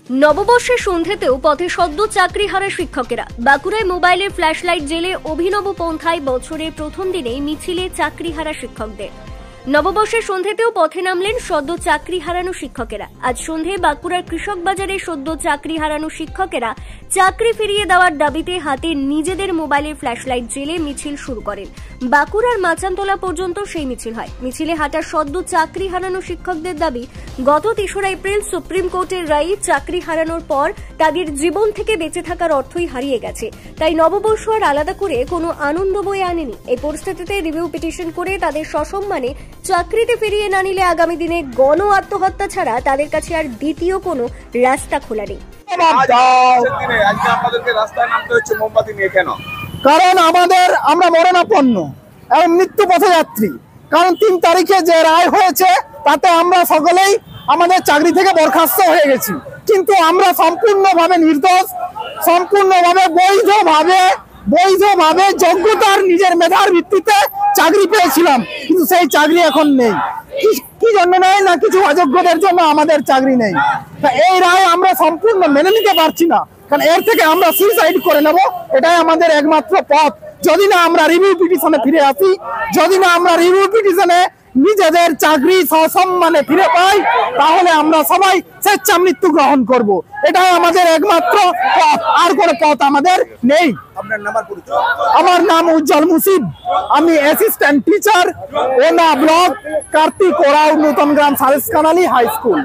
নববর্ষের সন্ধ্যেতেও পথে সদ্য চাকরিহারা শিক্ষকেরা। বাঁকুড়ায় মোবাইলের ফ্ল্যাশলাইট জেলে অভিনব পন্থায় বছরের প্রথম দিনেই মিছিলে চাকরিহারা শিক্ষকদের। নববর্ষের সন্ধ্যেতেও পথে নামলেন সদ্য চাকরি হারানো শিক্ষকেরা। আজ সন্ধ্যে বাঁকুড়ার কৃষক বাজারে সদ্য চাকরি হারানো শিক্ষকেরা চাকরি ফিরিয়ে দেওয়ার দাবিতে হাতে নিজেদের মোবাইলের ফ্ল্যাশলাইট জেলে মিছিল শুরু করেন। বাঁকুড়ার মাচানতলা পর্যন্ত সেই মিছিল হয়। মিছিলে হাঁটা সদ্য চাকরি হারানো শিক্ষকদের দাবি, গত ৩রা এপ্রিল সুপ্রিম কোর্টের রায়ে চাকরি হারানোর পর তাদের জীবন থেকে বেঁচে থাকার অর্থই হারিয়ে গেছে। তাই নববর্ষ আর আলাদা করে কোনো আনন্দ বয়ে আনেনি। এই পরিস্থিতিতে রিভিউ পিটিশন করে তাদের সসম্মানে চাকরিতে ফিরিয়ে না নিলে আগামী দিনে গণ আত্মহত্যা ছাড়া তাদের কাছে আর দ্বিতীয় কোনো রাস্তা খোলা নেই। কারণ আমরা মরণাপন্ন এবং মৃত্যু পথযাত্রী। কারণ ৩ তারিখে যে রায় হয়েছে তাতে আমরা সকলেই আমাদের চাকরি থেকে বরখাস্ত হয়ে গেছি, কিন্তু আমরা সম্পূর্ণভাবে নির্দোষ, সম্পূর্ণভাবে বৈধভাবে যোগ্যতার নিজের মেধার ভিত্তিতে চাকরি পেয়েছিলাম, কিন্তু সেই চাকরি এখন নেই। কি জন্য নেই? না কিছু অযোগ্যদের জন্য আমাদের চাকরি নেই। এই রায় আমরা সম্পূর্ণ মেনে নিতে পারছি না, কারণ এর থেকে আমরা সুইসাইড করে নেব, এটাই আমাদের একমাত্র পথ। যদি না আমরা রিভিউ পিটিশনে ফিরে আসি, যদি না আমরা রিভিউ পিটিশনে নিজেদের চাকরি সসম্মানে ফিরে পাই, তাহলে আমরা সবাই স্বেচ্ছা মৃত্যু গ্রহণ করব। এটাই আমাদের একমাত্র পথ, আর কোনো পথ আমাদের নেই। আমার নাম উজ্জ্বল মুসিব, আমি অ্যাসিস্ট্যান্ট টিচার, ওনা ব্লক, কার্তিক ওরাও, নতুন গ্রাম, সারেস কানালি হাই স্কুল।